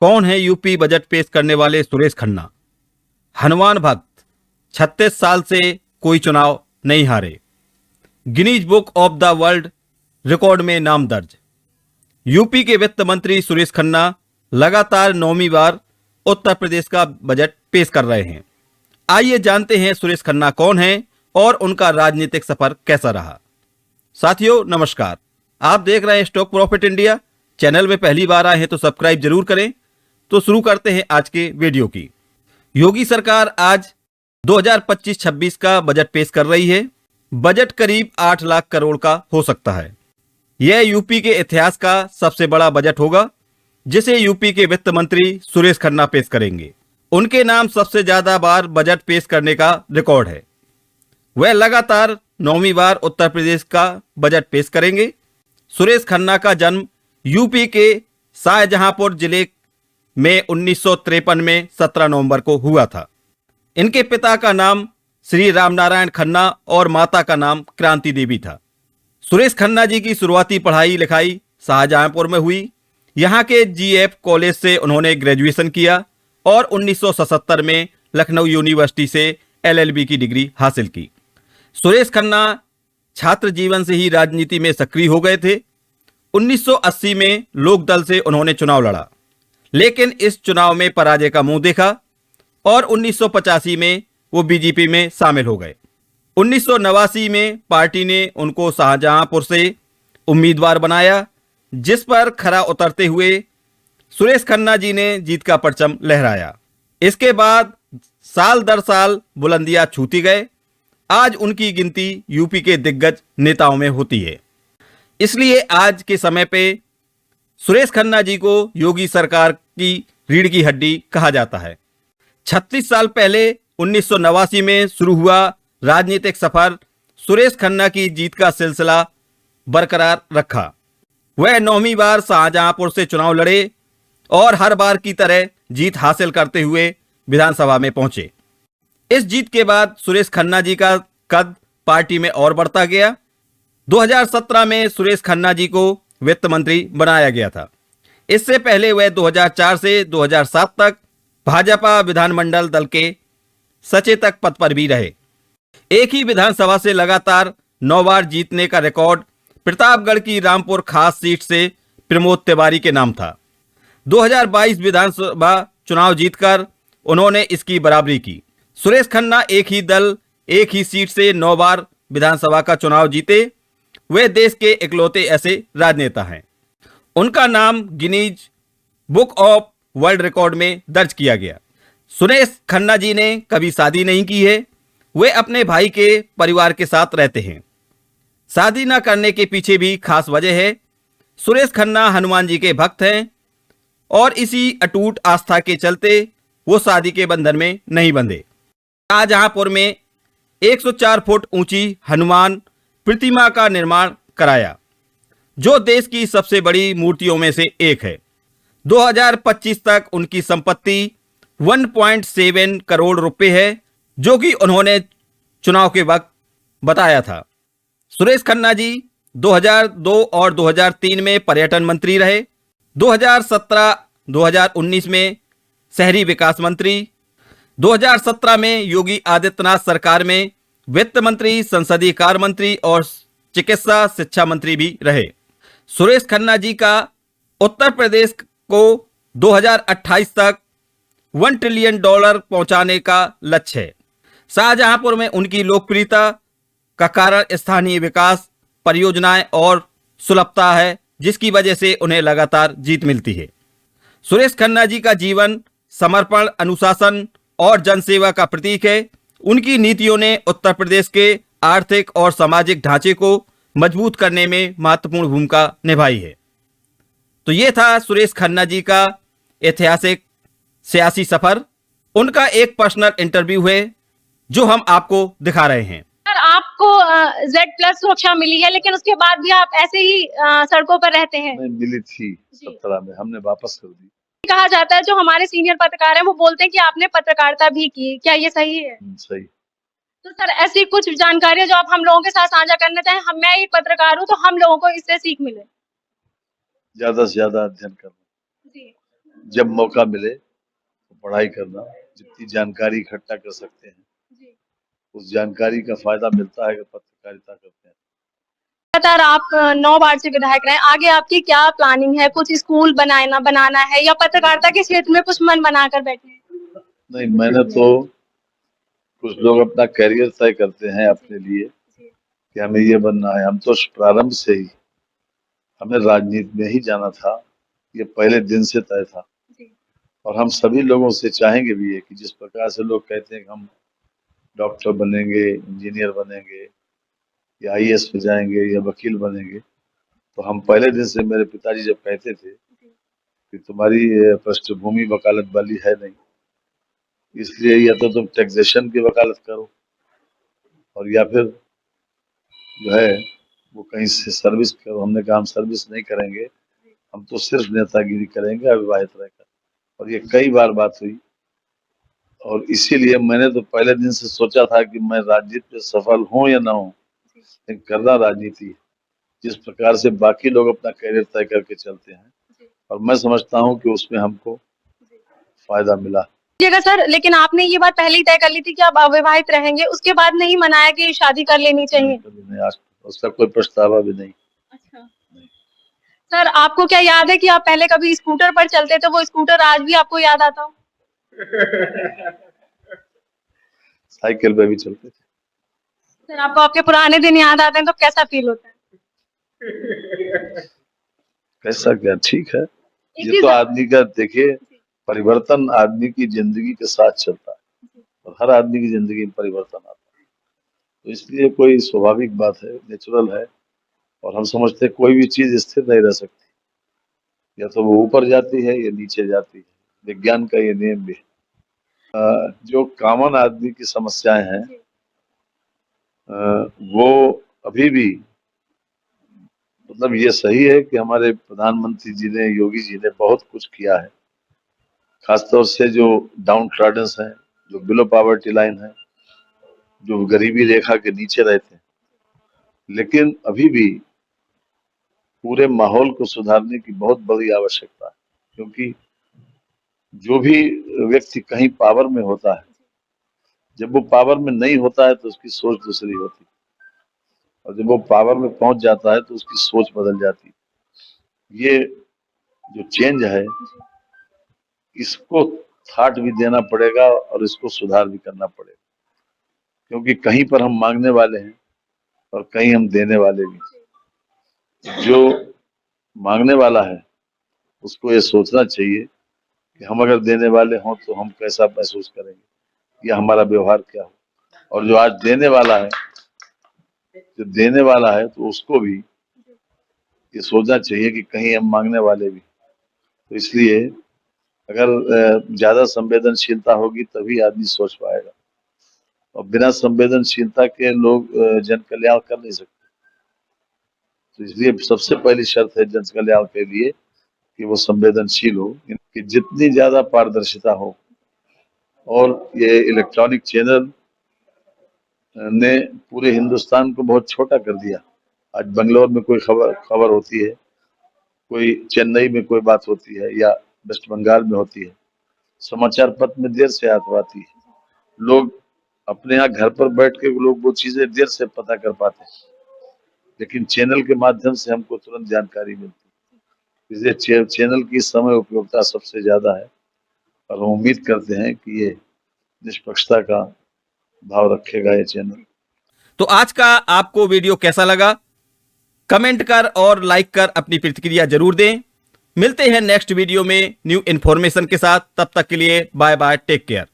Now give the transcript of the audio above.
कौन है UP budget पेश करने वाले सुरेश खन्ना? हनुमान भक्त, 36 साल से कोई चुनाव नहीं हारे, Guinness book of the world record में नाम दर्ज। यूपी के वित्त मंत्री सुरेश खन्ना लगातार 9वीं बार उत्तर प्रदेश का बजट पेश कर रहे हैं। आइए जानते हैं सुरेश खन्ना कौन है और उनका राजनीतिक सफर कैसा रहा। साथियों नमस्कार, आप देख रहे हैं स्टॉक प्रॉफिट इंडिया। चैनल में पहली बार आए हैं तो सब्सक्राइब जरूर करें। तो शुरू करते हैं आज के वीडियो की। योगी सरकार आज 2025-26 का बजट पेश कर रही है। बजट करीब 8 लाख करोड़ का हो सकता है। यह यूपी के इतिहास का सबसे बड़ा बजट होगा, जिसे यूपी के वित्त मंत्री सुरेश खन्ना पेश करेंगे। उनके नाम सबसे ज्यादा बार बजट पेश करने का रिकॉर्ड है। वह लगातार 9वीं बार उत्तर प्रदेश का बजट पेश करेंगे। सुरेश खन्ना का जन्म यूपी के शाहजहांपुर जिले में 1953 में 17 नवंबर को हुआ था। इनके पिता का नाम श्री रामनारायण खन्ना और माता का नाम क्रांति देवी था। सुरेश खन्ना जी की शुरुआती पढ़ाई लिखाई शाहजहांपुर में हुई। यहाँ के जीएफ कॉलेज से उन्होंने ग्रेजुएशन किया और 1977 में लखनऊ यूनिवर्सिटी से एलएलबी की डिग्री हासिल की। सुरेश खन्ना छात्र जीवन से ही राजनीति में सक्रिय हो गए थे। 1980 में लोकदल से उन्होंने चुनाव लड़ा, लेकिन इस चुनाव में पराजय का मुंह देखा और 1985 में वो बीजेपी में शामिल हो गए। 1989 में पार्टी ने उनको शाहजहांपुर से उम्मीदवार बनाया, जिस पर खरा उतरते हुए सुरेश खन्ना जी ने जीत का परचम लहराया। इसके बाद साल दर साल बुलंदियां छूती गए। आज उनकी गिनती यूपी के दिग्गज नेताओं में होती है। इसलिए आज के समय पे सुरेश खन्ना जी को योगी सरकार की रीढ़ की हड्डी कहा जाता है। 36 साल पहले 1989 में शुरू हुआ राजनीतिक सफर सुरेश खन्ना की जीत का सिलसिला बरकरार रखा। वह 9वीं बार शाहजहांपुर से चुनाव लड़े और हर बार की तरह जीत हासिल करते हुए विधानसभा में पहुंचे। इस जीत के बाद सुरेश खन्ना जी का कद पार्टी में और बढ़ता गया। 2017 में सुरेश खन्ना जी को वित्त मंत्री बनाया गया था। इससे पहले वह 2004 से 2007 तक भाजपा विधानमंडल दल के सचेतक पद पर भी रहे। एक ही विधानसभा से लगातार 9 बार जीतने का रिकॉर्ड प्रतापगढ़ की रामपुर खास सीट से प्रमोद तिवारी के नाम था। 2022 विधानसभा चुनाव जीतकर उन्होंने इसकी बराबरी की। सुरेश खन्ना एक ही दल एक ही सीट से 9 बार विधानसभा का चुनाव जीते। वे देश के इकलौते ऐसे राजनेता हैं। उनका नाम Guinness book of world record में दर्ज किया गया। सुरेश खन्ना जी ने कभी शादी नहीं की है। वे अपने भाई के परिवार के साथ रहते हैं। शादी न करने के पीछे भी खास वजह है। सुरेश खन्ना हनुमान जी के भक्त हैं और इसी अटूट आस्था के चलते वो शादी के बंधन में नहीं बंधे। शाहजहांपुर में 104 फुट ऊंची हनुमान प्रतिमा का निर्माण कराया, जो देश की सबसे बड़ी मूर्तियों में से एक है। 2025 तक उनकी संपत्ति 1.7 करोड़ रुपए है, जो कि उन्होंने चुनाव के वक्त बताया था। सुरेश खन्ना जी 2002 और 2003 में पर्यटन मंत्री रहे। 2017-2019 में शहरी विकास मंत्री, 2017 में योगी आदित्यनाथ सरकार में वित्त मंत्री, संसदीय कार्य मंत्री और चिकित्सा शिक्षा मंत्री भी रहे। सुरेश खन्ना जी का उत्तर प्रदेश को 2028 तक $1 ट्रिलियन पहुंचाने का लक्ष्य है। शाहजहांपुर में उनकी लोकप्रियता का कारण स्थानीय विकास परियोजनाएं और सुलभता है, जिसकी वजह से उन्हें लगातार जीत मिलती है। सुरेश खन्ना जी का जीवन समर्पण, अनुशासन और जनसेवा का प्रतीक है। उनकी नीतियों ने उत्तर प्रदेश के आर्थिक और सामाजिक ढांचे को मजबूत करने में महत्वपूर्ण भूमिका निभाई है। तो ये था सुरेश खन्ना जी का ऐतिहासिक सियासी सफर। उनका एक पर्सनल इंटरव्यू है जो हम आपको दिखा रहे हैं। सर, आपको Z+ सुरक्षा मिली है, लेकिन उसके बाद भी आप ऐसे ही सड़कों पर रहते हैं। मिली थी 17 में, हमने वापस कर दी। कहा जाता है जो हमारे सीनियर पत्रकार हैं वो बोलते हैं कि आपने पत्रकारिता भी की, क्या ये सही है? सही। तो सर ऐसी कुछ जानकारी जो आप हम लोगों के साथ साझा करना चाहें। मैं एक पत्रकार हूँ, तो हम लोगों को इससे सीख मिले। ज्यादा से ज्यादा अध्ययन करना। जी, जब मौका मिले तो पढ़ाई करना, जितनी जानकारी इकट्ठा कर सकते हैं जी। उस जानकारी का फायदा मिलता है कि पत्रकारिता करते हैं। लगातार आप 9 बार से विधायक रहे, आगे आपकी क्या प्लानिंग है? कुछ स्कूल बनाना है या पत्रकारिता के क्षेत्र में कुछ मन बनाकर बैठे हैं? नहीं, मैंने तो कुछ लोग अपना करियर तय करते हैं अपने लिए कि हमें ये बनना है। हम तो प्रारंभ से ही हमें राजनीति में ही जाना था, ये पहले दिन से तय था। और हम सभी लोगों से चाहेंगे भी ये कि जिस प्रकार से लोग कहते हैं कि हम डॉक्टर बनेंगे, इंजीनियर बनेंगे या आईएएस पे जाएंगे या वकील बनेंगे, तो हम पहले दिन से, मेरे पिताजी जब कहते थे कि तुम्हारी पृष्ठभूमि वकालत वाली है नहीं, इसलिए या तो तुम टैक्सेशन की वकालत करो और या फिर जो है वो कहीं से सर्विस करो। हमने कहा हम सर्विस नहीं करेंगे, हम तो सिर्फ नेतागिरी करेंगे अविवाहित रहकर। और ये कई बार बात हुई और इसीलिए मैंने तो पहले दिन से सोचा था कि मैं राजनीति में सफल हूँ या ना हूँ, लेकिन करना राजनीति है। जिस प्रकार से बाकी लोग अपना करियर तय करके चलते हैं और मैं समझता हूँ कि उसमें हमको फायदा मिला। देखिएगा सर, लेकिन आपने ये बात पहले ही तय कर ली थी कि आप अविवाहित रहेंगे, उसके बाद नहीं मनाया कि शादी कर लेनी चाहिए? कभी नहीं, आज उसका कोई पछतावा भी नहीं। अच्छा। सर, आपको क्या याद है कि आप पहले कभी स्कूटर पर चलते थे, वो स्कूटर आज भी आपको याद आता हो? साइकिल पे भी चलते थे। सर, आपको आपके पुराने दिन याद आते हैं तो कैसा फील होता है? कैसा क्या, ठीक है। एक ये चीज तो आदमी का, देखिए, परिवर्तन आदमी की जिंदगी के साथ चलता है और हर आदमी की जिंदगी में परिवर्तन आता है, तो इसलिए कोई स्वाभाविक बात है, नेचुरल है। और हम समझते हैं कोई भी चीज स्थिर नहीं रह सकती, या तो वो ऊपर जाती है या नीचे जाती है। विज्ञान का ये नियम भी है। जो कॉमन आदमी की समस्याएं हैं वो अभी भी, मतलब ये सही है कि हमारे प्रधानमंत्री जी ने, योगी जी ने बहुत कुछ किया है, खासतौर से जो डाउन ट्राडन्स हैं, जो बिलो पॉवर्टी लाइन है, जो गरीबी रेखा के नीचे रहते हैं, लेकिन अभी भी पूरे माहौल को सुधारने की बहुत बड़ी आवश्यकता है। क्योंकि जो भी व्यक्ति कहीं पावर में होता है, जब वो पावर में नहीं होता है तो उसकी सोच दूसरी होती है, और जब वो पावर में पहुंच जाता है तो उसकी सोच बदल जाती है। ये जो चेंज है, इसको थाट भी देना पड़ेगा और इसको सुधार भी करना पड़ेगा, क्योंकि कहीं पर हम मांगने वाले हैं और कहीं हम देने वाले भी। जो मांगने वाला है उसको ये सोचना चाहिए कि हम अगर देने वाले हों तो हम कैसा महसूस करेंगे या हमारा व्यवहार क्या हो। और जो आज देने वाला है, तो उसको भी ये सोचना चाहिए कि कहीं हम मांगने वाले भी। तो इसलिए अगर ज्यादा संवेदनशीलता होगी तभी आदमी सोच पाएगा, और बिना संवेदनशीलता के लोग जन कल्याण कर नहीं सकते। तो इसलिए सबसे पहली शर्त है जन कल्याण के लिए कि वो संवेदनशील हो, कि जितनी ज्यादा पारदर्शिता हो। और ये इलेक्ट्रॉनिक चैनल ने पूरे हिंदुस्तान को बहुत छोटा कर दिया। आज बंगलोर में कोई खबर होती है, कोई चेन्नई में कोई बात होती है या वेस्ट बंगाल में होती है, समाचार पत्र में देर से आती है। लोग अपने यहाँ घर पर बैठ के लोग वो चीजें देर से पता कर पाते हैं, लेकिन चैनल के माध्यम से हमको तुरंत जानकारी मिलती है। इसलिए चैनल की समय उपयोगिता सबसे ज्यादा है, और हम उम्मीद करते हैं कि ये निष्पक्षता का भाव रखेगा ये चैनल। तो आज का आपको वीडियो कैसा लगा, कमेंट कर और लाइक कर अपनी प्रतिक्रिया जरूर दें। मिलते हैं नेक्स्ट वीडियो में न्यू इन्फॉर्मेशन के साथ। तब तक के लिए बाय बाय, टेक केयर।